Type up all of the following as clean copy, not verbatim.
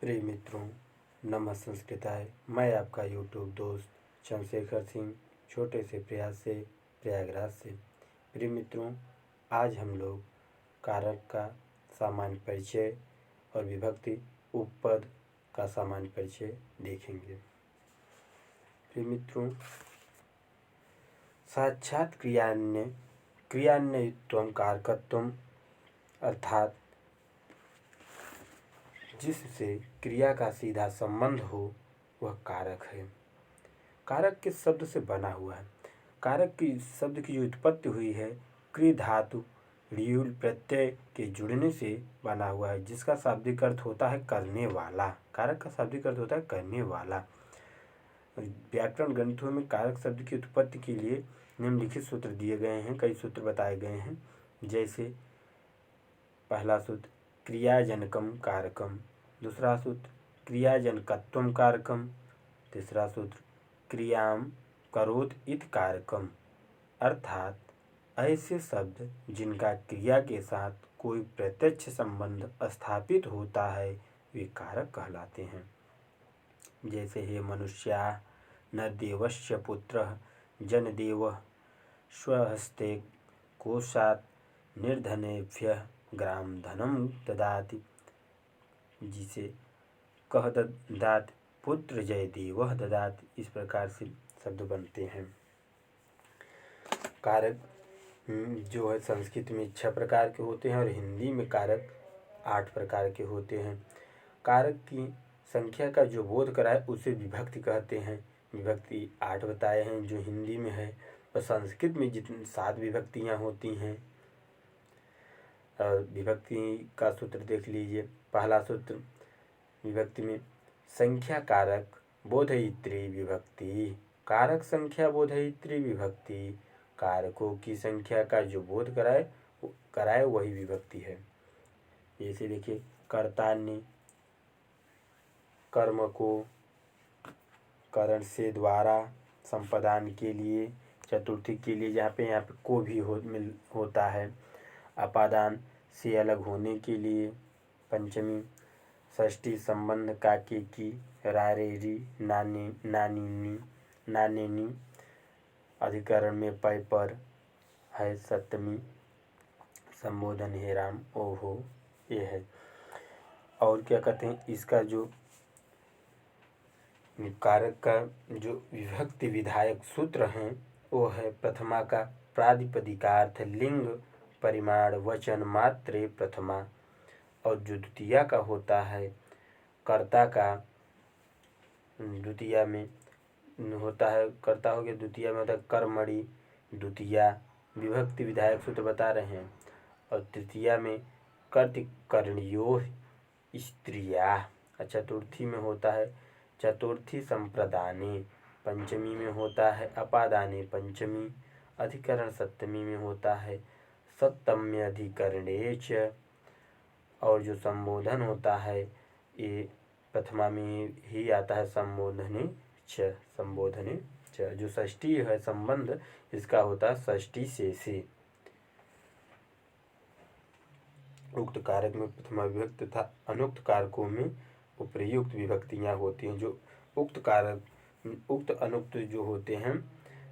प्रिय मित्रों, नमः संस्कृताय। मैं आपका यूट्यूब दोस्त चंद्रशेखर सिंह, छोटे से प्रयास से प्रयागराज से। प्रिय मित्रों, आज हम लोग कारक का सामान्य परिचय और विभक्ति उपपद का सामान्य परिचय देखेंगे। प्रिय मित्रों, साक्षात क्रियान्वयित्वम कारकत्वम अर्थात जिससे क्रिया का सीधा संबंध हो वह कारक है। कारक किस शब्द से बना हुआ है? कारक की शब्द की जो उत्पत्ति हुई है क्रि धातु ऋयुल प्रत्यय के जुड़ने से बना हुआ है, जिसका शाब्दिक अर्थ होता है करने वाला। कारक का शाब्दिक अर्थ होता है करने वाला। व्याकरण ग्रंथों में कारक शब्द की उत्पत्ति के लिए निम्नलिखित सूत्र दिए गए हैं, कई सूत्र बताए गए हैं। जैसे पहला सूत्र क्रियाजनकम कारकम, दूसरा सूत्र क्रियाजनकत्वम कारकम, तीसरा सूत्र क्रियाम करोत इति कारकम। अर्थात ऐसे शब्द जिनका क्रिया के साथ कोई प्रत्यक्ष संबंध स्थापित होता है वे कारक कहलाते हैं। जैसे हे मनुष्या न देवस्य पुत्रः जनदेवः स्वहस्ते कोशात् निर्धनेभ्यः ग्राम धनम ददाति, जिसे कह ददात पुत्र जय देवः ददाति। इस प्रकार से शब्द बनते हैं। कारक जो है संस्कृत में 6 प्रकार के होते हैं और हिंदी में कारक 8 प्रकार के होते हैं। कारक की संख्या का जो बोध कराए उसे विभक्ति कहते हैं। विभक्ति 8 बताए हैं जो हिंदी में है, और संस्कृत में जितनी 7 विभक्तियाँ होती हैं। और विभक्ति का सूत्र देख लीजिए। पहला सूत्र विभक्ति में संख्या कारक बोधयित्री विभक्ति। कारक संख्या बोधयित्री विभक्ति। कारकों की संख्या का जो बोध कराए वही विभक्ति है। जैसे देखिए कर्ता ने कर्म को करण से द्वारा, संपदान के लिए, चतुर्थी के लिए यहाँ पे को भी होता है, अपादान से अलग होने के लिए, पंचमी, षष्ठी संबंध का की, रारेरी, नानेनी, अधिकरण में पय पर है, सप्तमी संबोधन हे राम ओहो ये है। और क्या कहते हैं, इसका जो कारक का जो विभक्ति विधायक सूत्र हैं वो है प्रथमा का प्रातिपदिकार्थ लिंग परिमाण वचन मात्रे प्रथमा, और जो द्वितीया का होता है कर्ता का द्वितीया में होता है, कर्ता हो गया, द्वितीया में होता है कर्मणि द्वितीया, विभक्ति विधायक सूत्र बता रहे हैं। और तृतीया में कर्तिकर्णयो स्त्रिया, चतुर्थी में होता है चतुर्थी संप्रदाने, पंचमी में होता है अपादाने पंचमी, अधिकरण सप्तमी में होता है सप्तम्यधिकरणे च, और जो संबोधन होता है ये प्रथमा में ही आता है संबोधने च, जो षष्ठी है संबंध इसका होता है षष्ठी से। उक्त कारक में प्रथमा विभक्ति तथा अनुक्त कारकों में उपर्युक्त विभक्तियाँ होती हैं। जो उक्त कारक उक्त अनुक्त जो होते हैं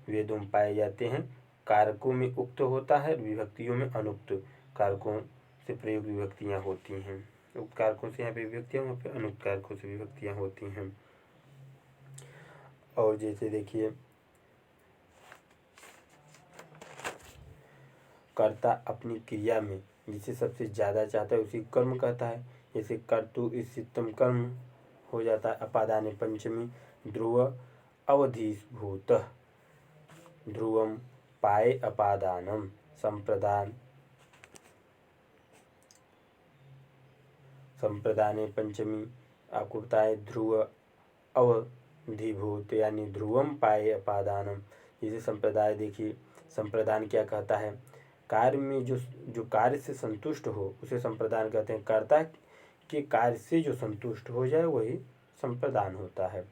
वेदों में पाए जाते हैं। कारकों में उक्त होता है, विभक्तियों में अनुक्त कारकों से प्रयुक्त विभक्तियाँ होती हैं। उक्त कारकों से यहाँ पे विभक्तियाँ, वहाँ पे अनुक्त कारकों से विभक्तियाँ होती हैं। और जैसे देखिए कर्ता अपनी क्रिया में जिसे सबसे ज़्यादा चाहता है उसी कर्म कहता है। जैसे कर्तु इष्टितम कर्म हो जाता है अपादाने पंचमी, ध्रुव अवधिभूत, ध्रुवम पाए अपादानम, संप्रदाने पंचमी आपको बताए ध्रुव अवधिभूत यानी ध्रुवम पाए अपादानम। जैसे संप्रदाय देखिए, संप्रदान क्या कहता है, कार्य में जो कार्य से संतुष्ट हो उसे संप्रदान कहते हैं। कर्ता के कार्य से जो संतुष्ट हो जाए वही संप्रदान होता है।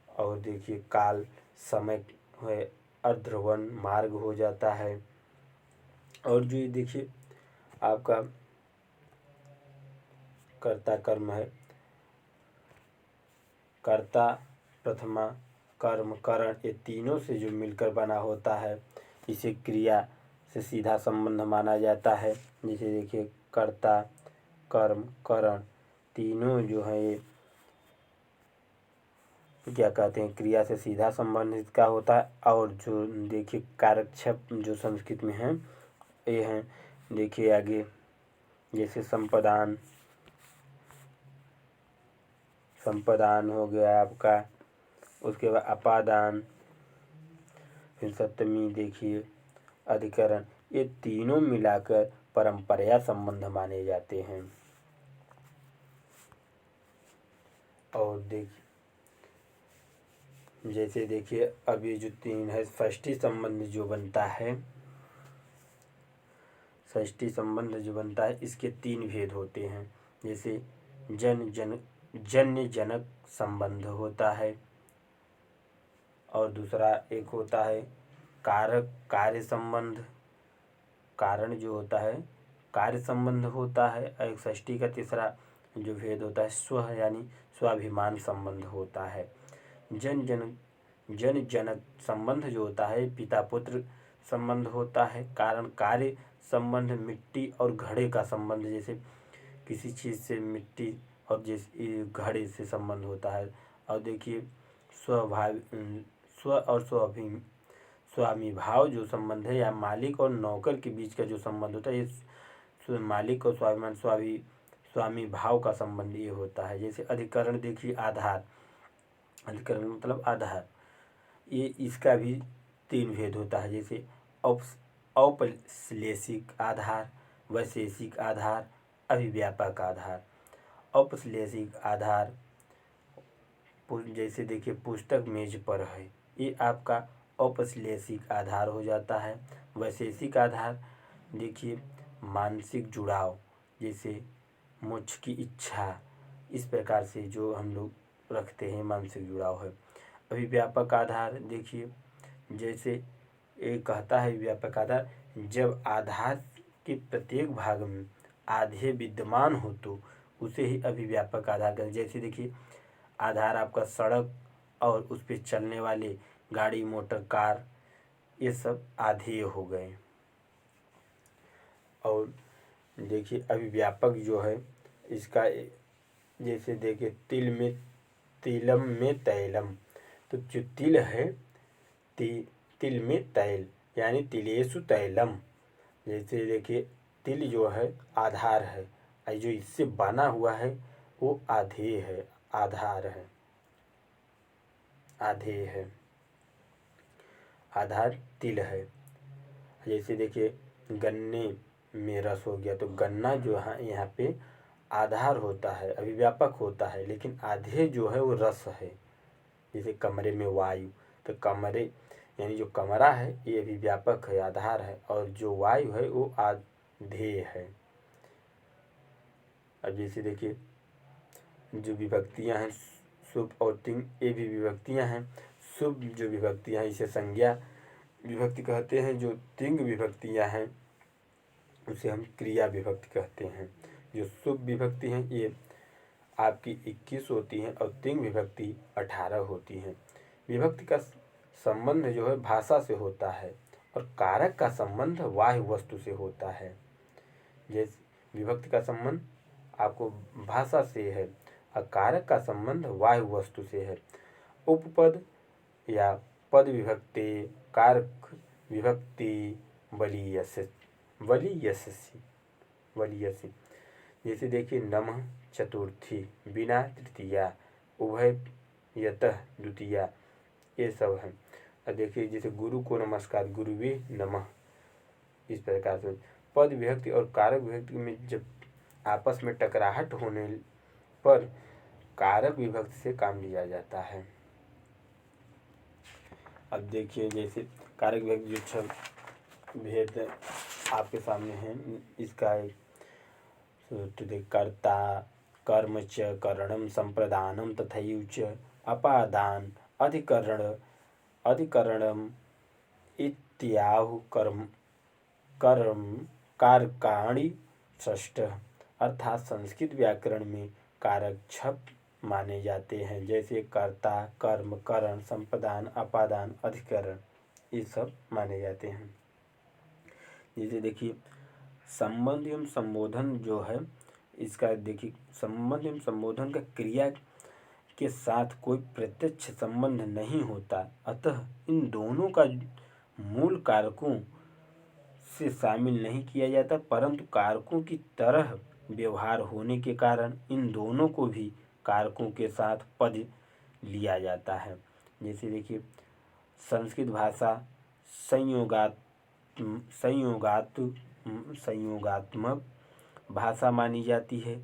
और देखिए काल समय है, अध्रुवन मार्ग हो जाता है। और जो ये देखिए आपका कर्ता कर्म है कर्ता, प्रथमा, कर्म, करण, ये तीनों से जो मिलकर बना होता है इसे क्रिया से सीधा संबंध माना जाता है। जैसे देखिए कर्ता, कर्म, करण तीनों जो है ये क्या कहते हैं, क्रिया से सीधा संबंधित का होता है। और जो देखिए कारक शब्द जो संस्कृत में हैं ये हैं, देखिए आगे जैसे संपदान, संपदान हो गया आपका, उसके बाद अपादान, फिर सप्तमी देखिए अधिकरण, ये तीनों मिलाकर परंपरा संबंध माने जाते हैं। और देखिए जैसे देखिए अब ये जो तीन है, षष्ठी संबंध जो बनता है, षष्ठी संबंध जो बनता है इसके तीन भेद होते हैं। जैसे जन्य जनक संबंध होता है, और दूसरा एक होता है कारक कार्य संबंध, कारण जो होता है कार्य संबंध होता है। एक षष्ठी का तीसरा जो भेद होता है स्व यानी स्वाभिमान संबंध होता है। जन जनक संबंध जो होता है पिता पुत्र संबंध होता है। कारण कार्य संबंध मिट्टी और घड़े का संबंध, जैसे किसी चीज़ से मिट्टी और जैसे घड़े से संबंध होता है। और देखिए स्व और स्वामी भाव जो संबंध है या मालिक और नौकर के बीच का जो संबंध होता है, ये मालिक और स्वाभिमान स्वामी भाव का संबंध ये होता है। जैसे अधिकरण देखिए आधार, अधिकरण मतलब आधार, ये इसका भी तीन भेद होता है। जैसे औपश्लेषिक आधार, वैशेषिक आधार, अभिव्यापक आधार। औपश्लेषिक आधार जैसे देखिए पुस्तक मेज पर है, ये आपका औपश्लेषिक आधार हो जाता है। वैशेषिक आधार देखिए मानसिक जुड़ाव, जैसे मोक्ष की इच्छा, इस प्रकार से जो हम लोग रखते हैं मानसिक जुड़ाव है। अभिव्यापक आधार देखिए जैसे ये कहता है व्यापक आधार, जब आधार के प्रत्येक भाग में आधे विद्यमान हो तो उसे ही अभिव्यापक आधार कहते हैं। जैसे देखिए आधार आपका सड़क और उस पर चलने वाले गाड़ी मोटर कार, ये सब आधेय हो गए। और देखिए अभिव्यापक जो है इसका जैसे देखिए तिलम में तैलम, तो जो तिल है तिल में तैल यानी तिलेसु तैलम। जैसे देखिए तिल जो है आधार है और जो इससे बना हुआ है वो आधेय है, आधार है, आधेय है, आधार तिल है। जैसे देखिए गन्ने में रस हो गया, तो गन्ना जो है यहाँ पे आधार होता है, अभिव्यापक होता है, लेकिन आधेय जो है वो रस है। जैसे कमरे में वायु, तो कमरे यानी जो कमरा है ये अभिव्यापक है, आधार है, और जो वायु है वो आधेय है। अब जैसे देखिए जो विभक्तियां हैं शुभ और तिंग, ये भी विभक्तियां हैं। शुभ जो विभक्तियां हैं इसे संज्ञा विभक्ति कहते हैं। जो तिंग विभक्तियां हैं उसे हम क्रिया विभक्ति कहते हैं। जो शुभ विभक्ति हैं ये आपकी 21 होती हैं और तिंग विभक्ति 18 होती हैं। विभक्ति का संबंध जो है भाषा से होता है और कारक का संबंध वाह्य वस्तु से होता है। जैसे विभक्ति का संबंध आपको भाषा से है और कारक का संबंध वाह्य वस्तु से है। उपपद या पद विभक्ति कारक विभक्ति वलीयसी। जैसे देखिए नमः चतुर्थी, बिना तृतीया, उभयतः द्वितीया, ये सब हैं। और देखिए जैसे गुरु को नमस्कार, गुरुवे नमः, इस प्रकार से पद विभक्ति और कारक विभक्ति में जब आपस में टकराहट होने पर कारक विभक्ति से काम लिया जाता है। अब देखिए जैसे कारक विभक्ति जो छह भेद आपके सामने हैं, इसका एक कर्ता, कर्म च करणम संप्रदानम तथैव च अपादान अधिकरणम इत्याहु कर्म कारकाणि षष्ठ। अर्थात संस्कृत व्याकरण में कारक माने जाते हैं, जैसे कर्ता, कर्म, करण, संप्रदान, अपादान, अधिकरण, ये सब माने जाते हैं। जैसे देखिए संबंध एवं संबोधन जो है, इसका देखिए संबंध एवं संबोधन का क्रिया के साथ कोई प्रत्यक्ष संबंध नहीं होता, अतः इन दोनों का मूल कारकों से शामिल नहीं किया जाता, परंतु कारकों की तरह व्यवहार होने के कारण इन दोनों को भी कारकों के साथ पद लिया जाता है। जैसे देखिए संस्कृत भाषा संयोगात्मक भाषा मानी जाती है,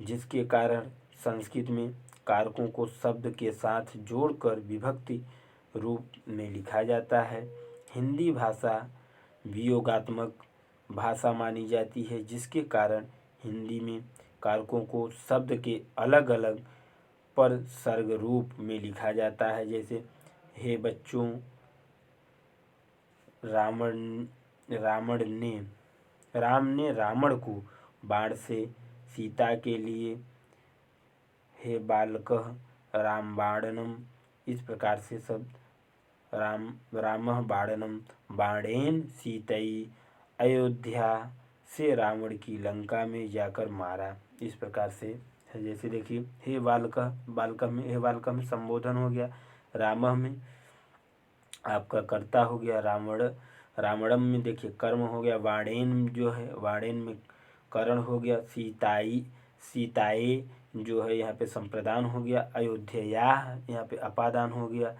जिसके कारण संस्कृत में कारकों को शब्द के साथ जोड़कर विभक्ति रूप में लिखा जाता है। हिंदी भाषा वियोगात्मक भाषा मानी जाती है, जिसके कारण हिंदी में कारकों को शब्द के अलग अलग पर सर्ग रूप में लिखा जाता है। जैसे हे बच्चों, राम ने रावण को बाण से, सीता के लिए हे बालकः रामबाणनम, इस प्रकार से शब्द रामः बाणनम बाणेन सीतई, अयोध्या से रावण की लंका में जाकर मारा, इस प्रकार से है। जैसे देखिए हे बालकः में, हे बालकः में संबोधन हो गया, रामः में आपका कर्ता हो गया, रावणम में देखिए कर्म हो गया, वाणेन जो है वाणेन में करण हो गया, सीताए जो है यहाँ पे संप्रदान हो गया, अयोध्या यहाँ पे अपादान हो गया,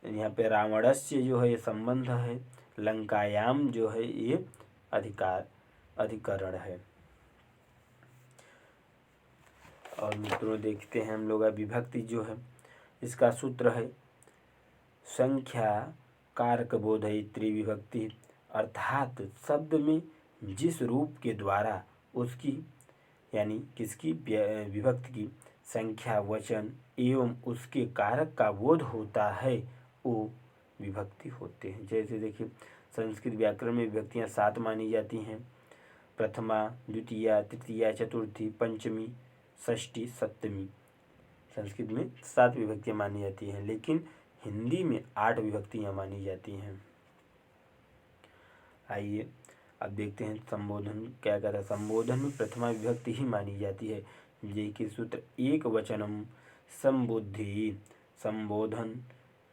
यहाँ पे रावणस्य जो है ये संबंध है, लंकायाम जो है ये अधिकरण है। और मित्रों देखते हैं हम लोग विभक्ति जो है, इसका सूत्र है संख्या कारक बोधयित्री विभक्ति, अर्थात शब्द में जिस रूप के द्वारा उसकी यानी किसकी विभक्ति की संख्या, वचन एवं उसके कारक का बोध होता है, वो विभक्ति होते हैं। जैसे देखिए संस्कृत व्याकरण में विभक्तियाँ 7 मानी जाती हैं, प्रथमा, द्वितीया, तृतीया, चतुर्थी, पंचमी, षष्ठी, सप्तमी। संस्कृत में 7 विभक्तियाँ मानी जाती हैं, लेकिन हिंदी में 8 विभक्तियाँ मानी जाती हैं। आइए अब देखते हैं संबोधन क्या कहता है। संबोधन में प्रथमा विभक्ति ही मानी जाती है। जय के सूत्र एक वचनम संबुद्धि, संबोधन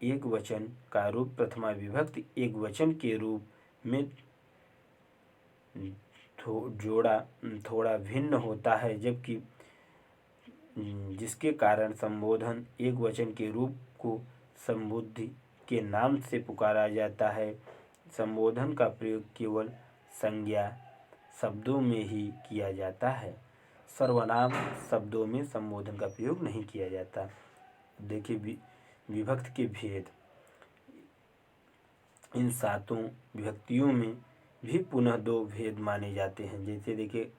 एक वचन का रूप प्रथमा विभक्ति एक वचन के रूप में थोड़ा भिन्न होता है, जबकि जिसके कारण संबोधन एक वचन के रूप को संबुद्धि के नाम से पुकारा जाता है। संबोधन का प्रयोग केवल संज्ञा शब्दों में ही किया जाता है, सर्वनाम शब्दों में संबोधन का प्रयोग नहीं किया जाता। देखिए विभक्ति के भेद, इन 7 विभक्तियों में भी पुनः 2 भेद माने जाते हैं। जैसे देखिए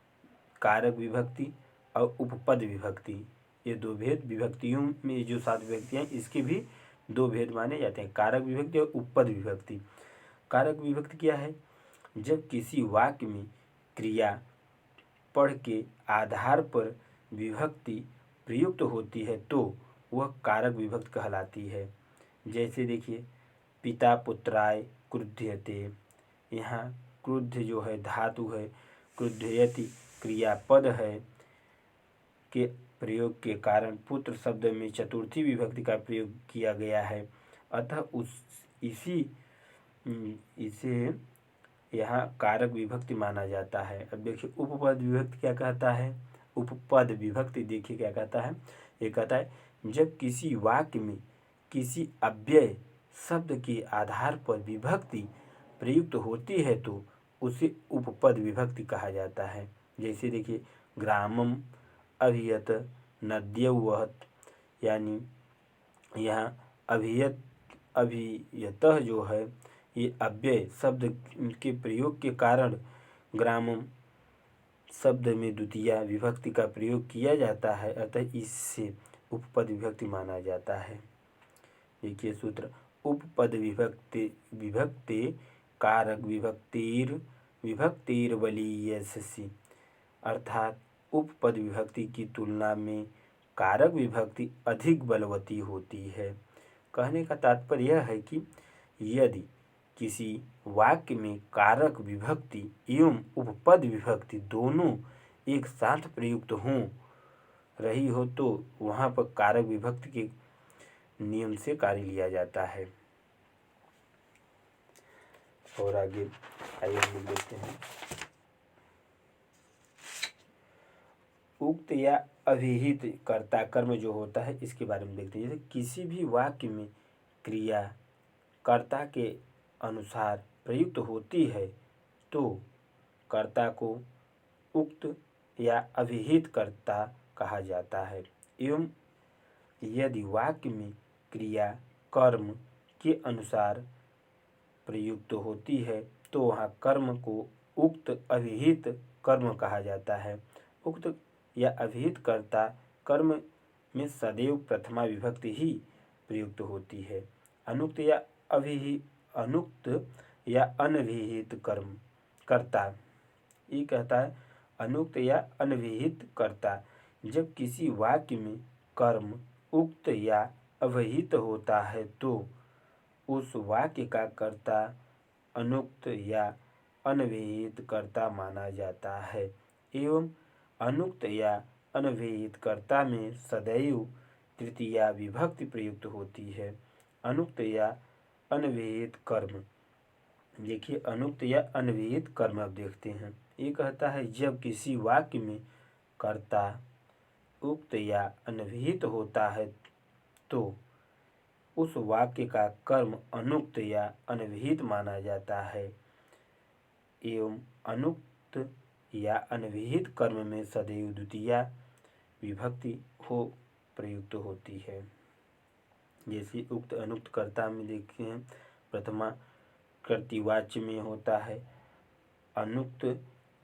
कारक विभक्ति और उपपद विभक्ति, ये 2 भेद विभक्तियों में जो 7 विभक्तियाँ इसके भी 2 भेद माने जाते हैं, कारक विभक्ति और उपपद विभक्ति। कारक विभक्ति क्या है? जब किसी वाक्य में क्रिया पढ़ के आधार पर विभक्ति प्रयुक्त होती है तो वह कारक विभक्ति कहलाती है। जैसे देखिए पिता पुत्राय क्रुध्यते, यहाँ क्रुद्ध जो है धातु है, क्रुध्यति क्रियापद है, के प्रयोग के कारण पुत्र शब्द में चतुर्थी विभक्ति का प्रयोग किया गया है, अतः इसे यहाँ कारक विभक्ति माना जाता है। अब देखिए उपपद विभक्ति क्या कहता है? उपपद विभक्ति देखिए क्या कहता है, ये कहता है जब किसी वाक्य में किसी अव्यय शब्द के आधार पर विभक्ति प्रयुक्त होती है तो उसे उपपद विभक्ति कहा जाता है। जैसे देखिए ग्रामम अभियत नद्यवहत, यानी यहाँ अभियतः जो है ये अव्यय शब्द के प्रयोग के कारण ग्रामम शब्द में द्वितीया विभक्ति का प्रयोग किया जाता है, अतः इससे उपपद विभक्ति माना जाता है। देखिए सूत्र उपपद विभक्ति कारक विभक्तिर्बलीयसी, अर्थात उपपद विभक्ति की तुलना में कारक विभक्ति अधिक बलवती होती है। कहने का तात्पर्य यह है कि यदि किसी वाक्य में कारक विभक्ति एवं उपपद विभक्ति दोनों एक साथ प्रयुक्त हों रही हो तो वहाँ पर कारक विभक्ति के नियम से कार्य लिया जाता है। और आगे आइए लिख देते हैं। उक्त या अभिहित कर्ता कर्म जो होता है इसके बारे में देखते हैं। जैसे किसी भी वाक्य में क्रिया कर्ता के अनुसार प्रयुक्त होती है तो कर्ता को उक्त या अभिहित कर्ता कहा जाता है। एवं यदि वाक्य में क्रिया कर्म के अनुसार प्रयुक्त होती है तो वहाँ कर्म को उक्त अभिहित कर्म कहा जाता है। उक्त या अभिहित कर्ता कर्म में सदैव प्रथमा विभक्ति ही प्रयुक्त होती है। अनुक्त या अनभिहित कर्म कर्ता, ये कहता है अनुक्त या अनभिहित कर्ता, जब किसी वाक्य में कर्म उक्त या अभिहित होता है तो उस वाक्य का कर्ता अनुक्त या अनभिहित कर्ता माना जाता है। एवं अनुक्त या अनभिहित कर्ता में सदैव तृतीया विभक्ति प्रयुक्त होती है। अनुक्त या अनभिहित कर्म, देखिए अनुक्त या अनभिहित कर्म अब देखते हैं। ये कहता है जब किसी वाक्य में कर्ता उक्त या अनभिहित होता है तो उस वाक्य का कर्म अनुक्त या अनभिहित माना जाता है। एवं अनुक्त या अनभिहित कर्म में सदैव द्वितीया विभक्ति हो प्रयुक्त होती है। जैसे उक्त अनुक्त कर्ता में देखते हैं प्रथमा कर्तृवाच्य में होता है, अनुक्त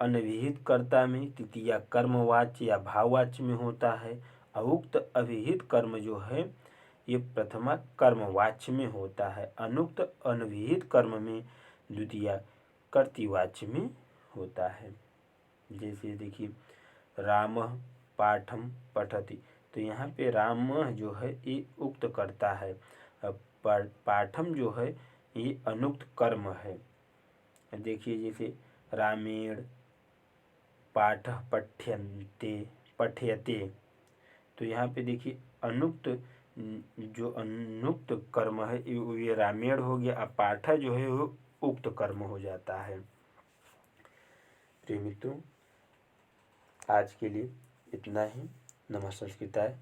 अनभिहित कर्ता में तृतीया कर्मवाच्य या भाववाच्य में होता है, और उक्त अभिहित कर्म जो है ये प्रथमा कर्मवाच्य में होता है। अनुक्त अनभिहित कर्म में द्वितीया कर्तृवाच्य में होता है। जैसे देखिए रामः पाठम पठति, तो यहाँ पे राम जो है ये उक्त कर्ता है, पाठम जो है ये अनुक्त कर्म है। देखिए जैसे रामेण पाठः पठ्यते, तो यहाँ पे देखिए अनुक्त जो अनुक्त कर्म है ये रामेण हो गया, और पाठः जो है वो उक्त कर्म हो जाता है। प्रिय मित्रों, आज के लिए इतना ही। नमः संस्कृताय।